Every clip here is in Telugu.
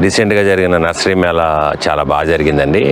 రీసెంట్గా జరిగిన నర్సరీ మేళా చాలా బాగా జరిగిందండి.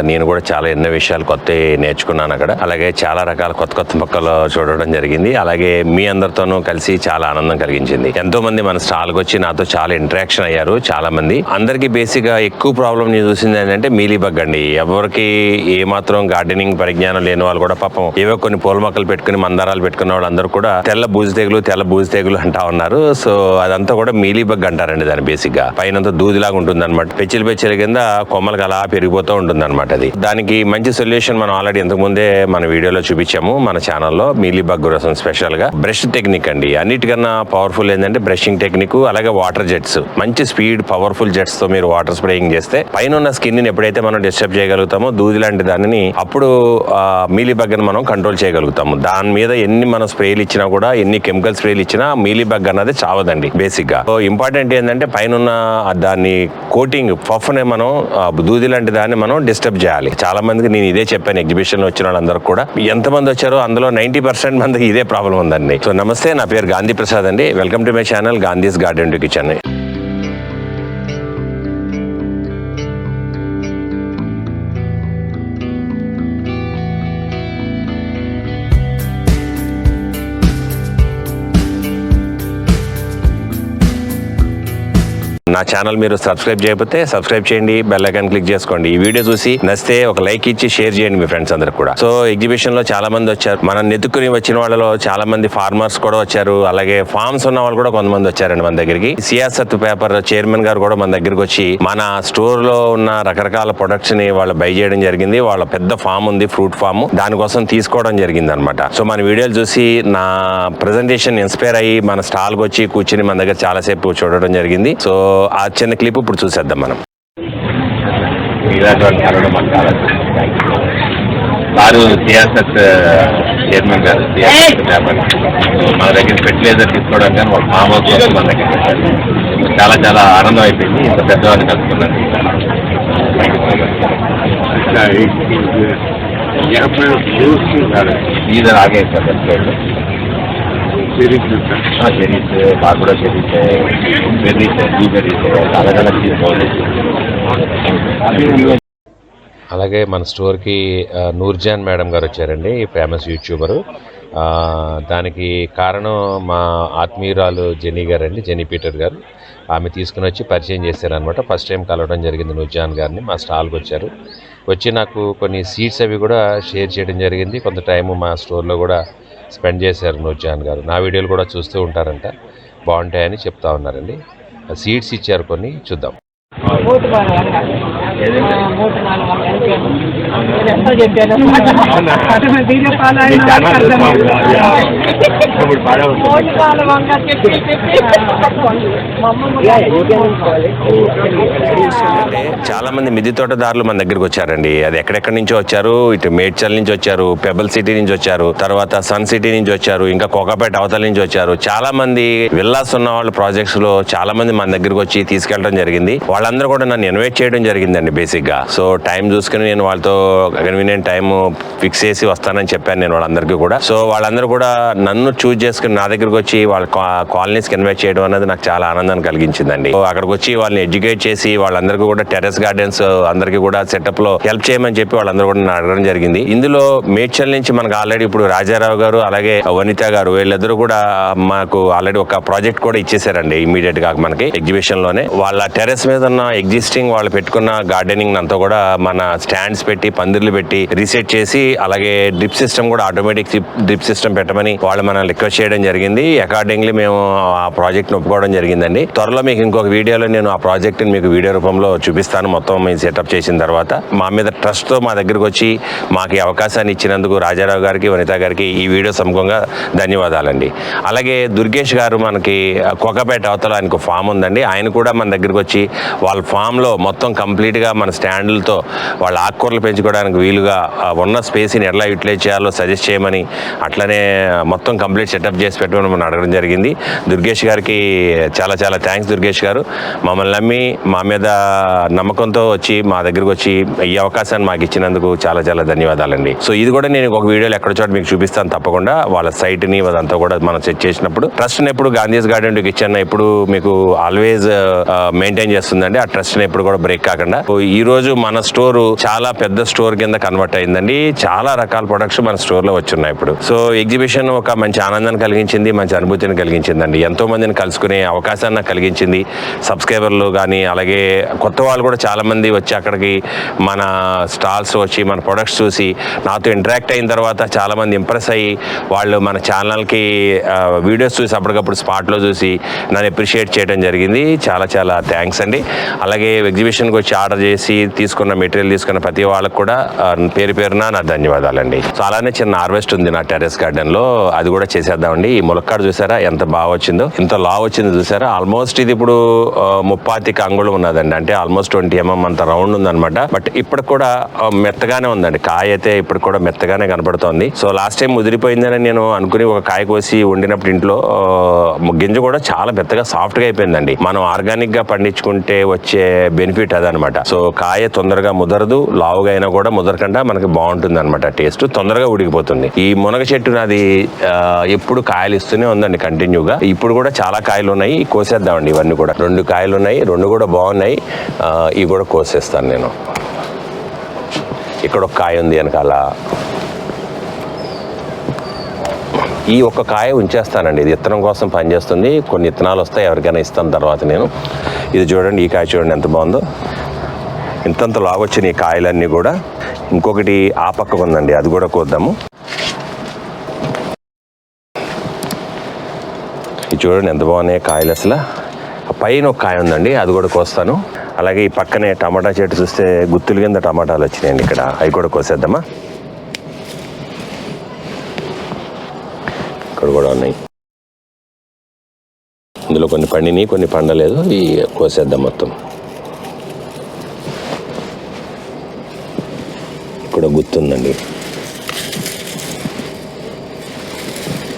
నేను కూడా చాలా ఎన్నో విషయాలు కొత్త నేర్చుకున్నాను అక్కడ. అలాగే చాలా రకాల కొత్త కొత్త మొక్కలు చూడడం జరిగింది. అలాగే మీ అందరితోనూ కలిసి చాలా ఆనందం కలిగించింది. ఎంతో మంది మన స్టాల్కి వచ్చి నాతో చాలా ఇంటరాక్షన్ అయ్యారు. చాలా మంది అందరికీ బేసిక్ గా ఎక్కువ ప్రాబ్లం నేను చూసింది ఏంటంటే మీలీ బగ్ అండి. ఎవరికి ఏ మాత్రం గార్డెనింగ్ పరిజ్ఞానం లేని వాళ్ళు కూడా పాపం ఏవో కొన్ని పూల మొక్కలు పెట్టుకుని మందారాలు పెట్టుకున్న వాళ్ళందరూ కూడా తెల్ల బూజు తెగులు అంటా ఉన్నారు. సో అదంతా కూడా మీలీ బగ్ అంటారండి. దాని బేసిక్ గా పైన దూదిలాగా ఉంటుంది అనమాట. పెచ్చిల కింద కొమ్మలకు అలా పెరిగిపోతూ ఉంటుంది అనమాట. అది దానికి మంచి సొల్యూషన్ మనం ఆల్రెడీ ఇంతకు ముందే మన వీడియోలో చూపించాము మన ఛానల్లో. మీలీ బగ్ కోసం స్పెషల్ గా బ్రష్ టెక్నిక్ అండి. అన్నిటికన్నా పవర్ఫుల్ ఏంటంటే బ్రషింగ్ టెక్నిక్. అలాగే వాటర్ జెట్స్, మంచి స్పీడ్ పవర్ఫుల్ జెట్స్ తో మీరు వాటర్ స్ప్రేయింగ్ చేస్తే పైన ఉన్న స్కిన్ ని ఎప్పుడైతే మనం డిస్టర్బ్ చేయగలుగుతామో దూది లాంటి దానిని, అప్పుడు మీలీ బగ్ ని మనం కంట్రోల్ చేయగలుగుతాము. దాని మీద ఎన్ని మనం స్ప్రేలు ఇచ్చినా కూడా, ఎన్ని కెమికల్ స్ప్రేలు ఇచ్చినా మీలీ బగ్ అన్నది చావదండి బేసిక్ గా. సో ఇంపార్టెంట్ ఏంటంటే పైన దాన్ని కోటింగ్ పఫ్ ని మనం దూది లాంటి దాన్ని మనం డిస్టర్బ్ చేయాలి. చాలా మందికి నేను ఇదే చెప్పాను ఎగ్జిబిషన్ లో వచ్చిన వాళ్ళందరూ కూడా. ఎంతమంది వచ్చారో అందులో 90% మందికి ఇదే ప్రాబ్లం ఉందండి. సో నమస్తే, నా పేరు గాంధీ ప్రసాద్ అండి. Welcome to my channel Gandhi's garden to kitchen. నా ఛానల్ మీరు సబ్స్క్రైబ్ చేయకపోతే సబ్స్క్రైబ్ చేయండి, బెల్ ఐకాన్ క్లిక్ చేసుకోండి. ఈ వీడియో చూసి నచ్చితే ఒక లైక్ ఇచ్చి షేర్ చేయండి మీ ఫ్రెండ్స్ అందరికి కూడా. సో ఎగ్జిబిషన్ లో చాలా మంది వచ్చారు. మనం నెత్తుకుని వచ్చిన వాళ్ళలో చాలా మంది ఫార్మర్స్ కూడా వచ్చారు. అలాగే ఫార్మ్స్ ఉన్న వాళ్ళు కూడా కొంతమంది వచ్చారండి మన దగ్గరికి. సియాసత్ పేపర్ చైర్మన్ గారు కూడా మన దగ్గరికి వచ్చి మన స్టోర్ లో ఉన్న రకరకాల ప్రొడక్ట్స్ ని వాళ్ళు బై చేయడం జరిగింది. వాళ్ళ పెద్ద ఫామ్ ఉంది, ఫ్రూట్ ఫామ్, దానికోసం తీసుకోవడం జరిగింది అనమాట. సో మన వీడియోలు చూసి నా ప్రెజెంటేషన్ ఇన్స్పైర్ అయ్యి మన స్టాల్ కి వచ్చి కూర్చుని మన దగ్గర చాలాసేపు చూడడం జరిగింది. సో ఆ చిన్న క్లిప్ ఇప్పుడు చూసేద్దాం మనం. వారు సియాసత్ చైర్మన్ గారు మన దగ్గర ఫెర్టిలైజర్ తీసుకోవడం కానీ వాళ్ళ ఫామ్ హౌస్ కోసం మన దగ్గర పెట్టారు. చాలా చాలా ఆనందం అయిపోయింది ఇంత పెద్దవాడిని కలుసుకున్నాను. ఈధర్ ఆగే సార్ चेरीज बागुड़ा चेरीज है, बेरीज है, ब्लूबेरीज है, अलग अलग चीज़ అలాగే మన స్టోర్కి నూర్జాన్ మేడం గారు వచ్చారండి, ఫేమస్ యూట్యూబరు. దానికి కారణం మా ఆత్మీయురాలు జెనీ గారు అండి, జెనీ పీటర్ గారు. ఆమె తీసుకుని వచ్చి పరిచయం చేశారనమాట. ఫస్ట్ టైం కలవడం జరిగింది నూర్జాన్ గారిని. మా స్టాల్కి వచ్చారు. వచ్చి నాకు కొన్ని సీడ్స్ అవి కూడా షేర్ చేయడం జరిగింది. కొంత టైము మా స్టోర్లో కూడా స్పెండ్ చేశారు నూర్జాన్ గారు. నా వీడియోలు కూడా చూస్తూ ఉంటారంట, బాగుంటాయని చెప్తా ఉన్నారండి. సీడ్స్ ఇచ్చారు కొన్ని, చూద్దాం. చాలా మంది మిద్దె తోటదారులు మన దగ్గరకు వచ్చారండి. అది ఎక్కడెక్కడి నుంచో వచ్చారు. ఇటు మేడ్చల్ నుంచి వచ్చారు, పెబల్ సిటీ నుంచి వచ్చారు, తర్వాత సన్ సిటీ నుంచి వచ్చారు, ఇంకా కోకాపేట అవతల నుంచి వచ్చారు. చాలా మంది విల్లాస్ ఉన్న వాళ్ళు ప్రాజెక్ట్స్ లో చాలా మంది మన దగ్గరకు వచ్చి తీసుకెళ్ళడం జరిగింది. వాళ్ళందరూ కూడా నన్ను ఇన్వైట్ చేయడం జరిగిందండి బేసిక్ గా. సో టైం చూసుకుని నేను వాళ్ళతో కన్వీనియంట్ టైం ఫిక్స్ చేసి వస్తానని చెప్పాను నేను వాళ్ళందరికీ కూడా. సో వాళ్ళందరూ కూడా నన్ను చూజ్ చేసుకుని నా దగ్గరకు వచ్చి వాళ్ళ కాలనీస్కి ఇన్వైట్ చేయడం అనేది నాకు చాలా ఆనందాన్ని కలిగించిందండి. సో అక్కడికి వచ్చి వాళ్ళని ఎడ్యుకేట్ చేసి వాళ్ళందరికీ కూడా టెర్రస్ గార్డెన్స్ అందరికీ కూడా సెటప్ లో హెల్ప్ చేయమని చెప్పి వాళ్ళందరూ కూడా నన్ను అడగడం జరిగింది. ఇందులో మేడ్చల్ నుంచి మనకు ఆల్రెడీ ఇప్పుడు రాజారావు గారు అలాగే వనిత గారు వీళ్ళిద్దరూ కూడా మాకు ఆల్రెడీ ఒక ప్రాజెక్ట్ కూడా ఇచ్చేసారండి ఇమీడియట్ గా మనకి ఎగ్జిబిషన్ లోనే. వాళ్ళ టెర్రస్ మీద ఉన్న ఎగ్జిస్టింగ్ వాళ్ళు పెట్టుకున్న గార్డెనింగ్ అంతా కూడా మన స్టాండ్స్ పెట్టి పందిర్లు పెట్టి రీసెట్ చేసి, అలాగే డ్రిప్ సిస్టమ్ కూడా ఆటోమేటిక్ డ్రిప్ సిస్టమ్ పెట్టమని వాళ్ళు మనం రిక్వెస్ట్ చేయడం జరిగింది. అకార్డింగ్లీ మేము ఆ ప్రాజెక్ట్ ని ఒప్పుకోవడం జరిగిందండి. త్వరలో మీకు ఇంకొక వీడియోలో నేను ఆ ప్రాజెక్ట్ ని మీకు వీడియో రూపంలో చూపిస్తాను. మొత్తం మేము సెటప్ చేసిన తర్వాత మా మీద ట్రస్ట్ తో మా దగ్గరకు వచ్చి మాకు ఈ అవకాశాన్ని ఇచ్చినందుకు రాజారావు గారికి వనిత గారికి ఈ వీడియో సముఖంగా ధన్యవాదాలండి. అలాగే దుర్గేష్ గారు మనకి కోకాపేట అవతల ఆయనకు ఫామ్ ఉందండి. ఆయన కూడా మన దగ్గరకు వచ్చి వాళ్ళ ఫామ్ లో మొత్తం కంప్లీట్ గా మన స్టాండ్లతో వాళ్ళ ఆకుకూరలు పెంచుకోవడానికి వీలుగా ఉన్న స్పేస్ని ఎలా యూటిలైజ్ చేయాలో సజెస్ట్ చేయమని, అట్లనే మొత్తం కంప్లీట్ సెటప్ చేసి పెట్టమని మనం అడగడం జరిగింది. దుర్గేష్ గారికి చాలా చాలా థ్యాంక్స్. దుర్గేష్ గారు మమ్మల్ని నమ్మి మా మీద నమ్మకంతో వచ్చి మా దగ్గరకు వచ్చి ఈ అవకాశాన్ని మాకు ఇచ్చినందుకు చాలా చాలా ధన్యవాదాలండి. సో ఇది కూడా నేను ఒక వీడియోలో ఎక్కడ చోట మీకు చూపిస్తాను తప్పకుండా. వాళ్ళ సైట్ ని అదంతా కూడా మనం సెట్ చేసినప్పుడు ట్రస్ట్ ఎప్పుడు గాంధీస్ గార్డెన్ కిచెన్ ఎప్పుడు మీకు ఆల్వేస్ మెయింటైన్ చేస్తుందండి. ఆ ట్రస్ట్ ఎప్పుడు కూడా బ్రేక్ కాకుండా. ఈ రోజు మన స్టోర్ చాలా పెద్ద స్టోర్ కింద కన్వర్ట్ అయిందండి. చాలా రకాల ప్రొడక్ట్స్ మన స్టోర్ లో వచ్చున్నాయి ఇప్పుడు. సో ఎగ్జిబిషన్ ఒక మంచి ఆనందాన్ని కలిగించింది, మంచి అనుభూతిని కలిగించిందండి. ఎంతో మందిని కలుసుకునే అవకాశాన్ని కలిగించింది. సబ్స్క్రైబర్లు కానీ అలాగే కొత్త వాళ్ళు కూడా చాలా మంది వచ్చి అక్కడికి మన స్టాల్స్ వచ్చి మన ప్రొడక్ట్స్ చూసి నాతో ఇంటరాక్ట్ అయిన తర్వాత చాలా మంది ఇంప్రెస్ అయ్యి వాళ్ళు మన ఛానల్కి వీడియోస్ చూసి అప్పటికప్పుడు స్పాట్లో చూసి నన్ను అప్రిషియేట్ చేయడం జరిగింది. చాలా చాలా థ్యాంక్స్ అండి. అలాగే ఎగ్జిబిషన్కి వచ్చి ఆర్డర్ చేసి తీసుకున్న మెటీరియల్ తీసుకున్న ప్రతి వాళ్ళకు కూడా పేరు పేరున నా ధన్యవాదాలండి. సో అలానే చిన్న హార్వెస్ట్ ఉంది నా టెర్రస్ గార్డెన్లో, అది కూడా చేసేద్దామండి. ఈ ములక్కాడ చూసారా ఎంత బాగా వచ్చిందో, ఎంత లావ్ వచ్చిందో చూసారా. ఆల్మోస్ట్ ఇది ఇప్పుడు 30 అంగుళం ఉన్నదండి, అంటే ఆల్మోస్ట్ 20 mm అంత రౌండ్ ఉందన్నమాట. బట్ ఇప్పుడు కూడా మెత్తగానే ఉందండి, కాయ అయితే ఇప్పుడు కూడా మెత్తగానే కనపడుతోంది. సో లాస్ట్ టైం ముదిరిపోయిందని నేను అనుకుని ఒక కాయ కోసి వండినప్పుడు ఇంట్లో గింజ కూడా చాలా మెత్తగా సాఫ్ట్గా అయిపోయిందండి. మనం ఆర్గానిక్ గా పండించుకుంటే వచ్చే బెనిఫిట్ అదనమాట. సో కాయ తొందరగా ముదరదు, లావుగా అయినా కూడా ముదరకుండా మనకి బాగుంటుంది అనమాట. టేస్ట్ తొందరగా ఉడికిపోతుంది. ఈ మునగ చెట్టు నాది ఎప్పుడు కాయలు ఇస్తూనే ఉందండి కంటిన్యూగా. ఇప్పుడు కూడా చాలా కాయలు ఉన్నాయి, కోసేద్దామండి. ఇవన్నీ కూడా 2 కాయలు ఉన్నాయి, 2 కూడా బాగున్నాయి. ఇవి కూడా కోసేస్తాను నేను. ఇక్కడ ఒక కాయ ఉంది వెనకాల. ఈ ఒక్క కాయ ఉంచేస్తానండి, ఇది విత్తనం కోసం పనిచేస్తుంది. కొన్ని విత్తనాలు వస్తాయి, ఎవరికైనా ఇస్తాను తర్వాత నేను. ఇది చూడండి, ఈ కాయ చూడండి ఎంత బాగుందో. ఇంతంత లాగొచ్చిన ఈ కాయలన్నీ కూడా. ఇంకొకటి ఆ పక్కకు ఉందండి, అది కూడా కోద్దాము. ఇది చూడండి ఎంత బాగున్నాయి కాయలు అసలు. పైన ఒక కాయ ఉందండి, అది కూడా కోస్తాను. అలాగే ఈ పక్కనే టమాటా చెట్టు చూస్తే గుత్తుల కింద టమాటాలు వచ్చినాయండి ఇక్కడ, అవి కూడా కోసేద్దామా. ఇక్కడ కూడా ఉన్నాయి, ఇందులో కొన్ని పండినాయి కొన్ని పండలేదు, ఇవి కోసేద్దాం మొత్తం. ఇక్కడ గుత్తుందండి,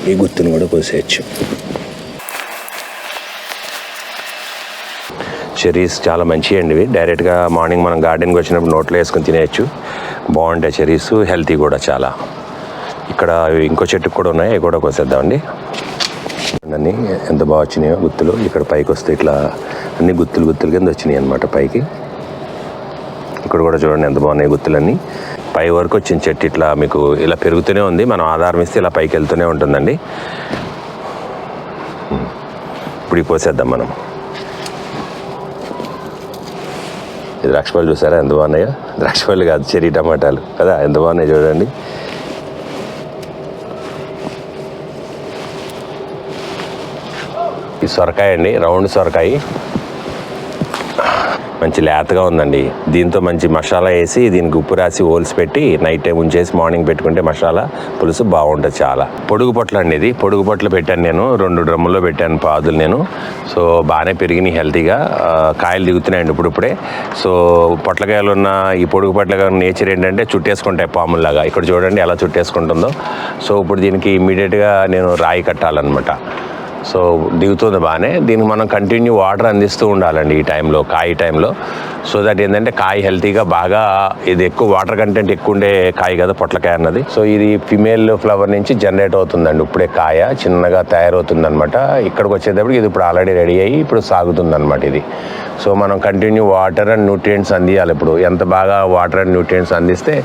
ఈ గుత్తును కూడా కోసేయచ్చు. చెరీస్ చాలా మంచివి అండి ఇవి. డైరెక్ట్గా మార్నింగ్ మనం గార్డెన్కి వచ్చినప్పుడు నోట్లో వేసుకొని తినేయచ్చు, బాగుంటాయి చెరీస్, హెల్తీ కూడా చాలా. ఇక్కడ ఇంకో చెట్టుకు కూడా ఉన్నాయి, అవి కూడా కోసేద్దామండి. అన్నీ ఎంత బాగా వచ్చినాయో గుత్తులు. ఇక్కడ పైకి వస్తే ఇట్లా అన్ని గుత్తులు గుత్తులు కింద వచ్చినాయి అనమాట పైకి. ఇక్కడ కూడా చూడండి ఎంత బాగున్నాయి గుత్తులన్నీ. పై వరకు వచ్చిన చెట్టు ఇట్లా మీకు ఇలా పెరుగుతూనే ఉంది, మనం ఆధారం ఇస్తే ఇలా పైకి వెళ్తూనే ఉంటుందండి. ఇప్పుడు కోసేద్దాం మనం. ఇది ద్రాక్షపళ్ళు చూసారా ఎంత బాగున్నాయో. ద్రాక్షపళ్ళు కాదు, చెరీ టమాటాలు కదా, ఎంత బాగున్నాయి చూడండి. ఈ సొరకాయ అండి, రౌండ్ సొరకాయ, మంచి లేతగా ఉందండి. దీంతో మంచి మసాలా వేసి దీనికి ఉప్పు రాసి హోల్స్ పెట్టి నైట్ టైం ఉంచేసి మార్నింగ్ పెట్టుకుంటే మసాలా పులుసు బాగుంటుంది చాలా. పొడుగు పొట్లు అండి, ఇది పొడుగు పొట్లు పెట్టాను నేను, 2 డ్రమ్ముల్లో పెట్టాను పాదులు నేను. సో బాగానే పెరిగినాయి, హెల్తీగా కాయలు దిగుతున్నాయండి ఇప్పుడిప్పుడే. సో పొట్లకాయలు ఉన్న ఈ పొడుగు పొట్లకాయ నేచర్ ఏంటంటే చుట్టేసుకుంటాయి పాముల్లాగా. ఇక్కడ చూడండి ఎలా చుట్టేసుకుంటుందో. సో ఇప్పుడు దీనికి ఇమ్మీడియట్గా నేను రాయి కట్టాలన్నమాట. సో దిగుతుంది బాగానే. దీనికి మనం కంటిన్యూ వాటర్ అందిస్తూ ఉండాలండి ఈ టైంలో, కాయ టైంలో. సో దట్ ఏంటంటే కాయ హెల్తీగా బాగా, ఇది ఎక్కువ వాటర్ కంటెంట్ ఎక్కువ ఉండే కాయ కదా పొట్లకాయ అన్నది. సో ఇది ఫిమేల్ ఫ్లవర్ నుంచి జనరేట్ అవుతుందండి ఇప్పుడే, కాయ చిన్నగా తయారవుతుంది అనమాట. ఇక్కడికి వచ్చేటప్పటికి ఇది ఇప్పుడు ఆల్రెడీ రెడీ అయ్యి ఇప్పుడు సాగుతుంది అనమాట ఇది. సో మనం కంటిన్యూ వాటర్ అండ్ న్యూట్రియంట్స్ అందియాలి. ఇప్పుడు ఎంత బాగా వాటర్ అండ్ న్యూట్రియంట్స్ అందిస్తే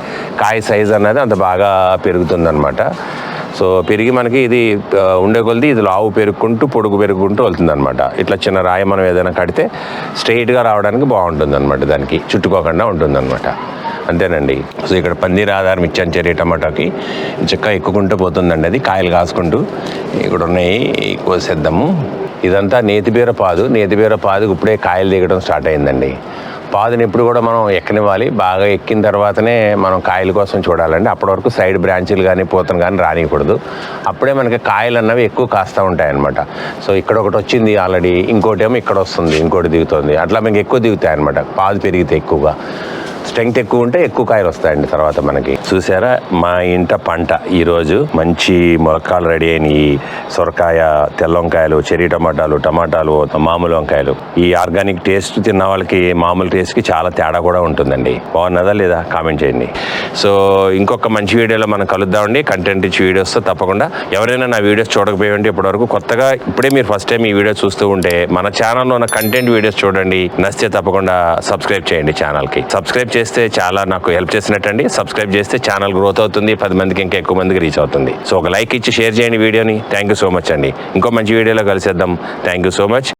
కాయ సైజ్ అన్నది అంత బాగా పెరుగుతుంది అనమాట. సో పెరిగి మనకి ఇది ఉండే కొలది ఇది లావు పెరుగుకుంటూ పొడుగు పెరుగుకుంటూ వెళ్తుంది అనమాట. ఇట్లా చిన్న రాయి మనం ఏదైనా కడితే స్ట్రైట్గా రావడానికి బాగుంటుంది అనమాట, దానికి చుట్టుకోకుండా ఉంటుంది అనమాట. అంతేనండి. సో ఇక్కడ పన్నీర్ ఆధారం ఇచ్చాను చెర్రీ టమాటాకి, చక్కగా ఎక్కుకుంటూ పోతుందండి అది, కాయలు కాసుకుంటూ. ఇక్కడ ఉన్నాయి, కోసేద్దాము. ఇదంతా నేతిబీర పాదు. నేతిబీర పాదుకు ఇప్పుడే కాయలు దిగడం స్టార్ట్ అయిందండి. పాదుని ఎప్పుడు కూడా మనం ఎక్కనివ్వాలి, బాగా ఎక్కిన తర్వాతనే మనం కాయల కోసం చూడాలండి. అప్పటి వరకు సైడ్ బ్రాంచీలు కానీ పూతను కానీ రానియకూడదు. అప్పుడే మనకి కాయలు అన్నవి ఎక్కువ కాస్తూ ఉంటాయి అన్నమాట. సో ఇక్కడ ఒకటి వచ్చింది ఆల్రెడీ, ఇంకోటి ఏమో ఇక్కడ వస్తుంది, ఇంకోటి దిగుతుంది. అట్లా మనకి ఎక్కువ దిగుతాయి అనమాట పాదు పెరిగితే ఎక్కువగా. స్ట్రెంగ్త్ ఎక్కువ ఉంటే ఎక్కువ కాయలు వస్తాయండి తర్వాత మనకి. చూసారా మా ఇంట పంట ఈరోజు మంచి మొలకాలు రెడీ అయినాయి. సొరకాయ, తెల్ల వంకాయలు, చెర్రీ టమాటాలు, మామూలు వంకాయలు. ఈ ఆర్గానిక్ టేస్ట్ తిన్న వాళ్ళకి మామూలు టేస్ట్కి చాలా తేడా కూడా ఉంటుందండి. బాగున్నదా లేదా కామెంట్ చేయండి. సో ఇంకొక మంచి వీడియోలో మనం కలుద్దామండి. కంటెంట్ ఇచ్చి వీడియోస్తో తప్పకుండా. ఎవరైనా నా వీడియోస్ చూడకపోయండి ఇప్పటివరకు, కొత్తగా ఇప్పుడే మీరు ఫస్ట్ టైం ఈ వీడియో చూస్తూ ఉంటే మన ఛానల్లో ఉన్న కంటెంట్ వీడియోస్ చూడండి. నచ్చితే తప్పకుండా సబ్స్క్రైబ్ చేయండి ఛానల్కి. సబ్స్క్రైబ్ చేస్తే చాలా నాకు హెల్ప్ చేసినట్టండి. సబ్స్క్రైబ్ చేస్తే ఛానల్ గ్రోత్ అవుతుంది, 10 మందికి ఇంకా ఎక్కువ మందికి రీచ్ అవుతుంది. సో ఒక లైక్ ఇచ్చి షేర్ చేయండి వీడియోని. థ్యాంక్ యూ సో మచ్ అండి. ఇంకో మంచి వీడియోలో కలిసేద్దాం. Thank you so much.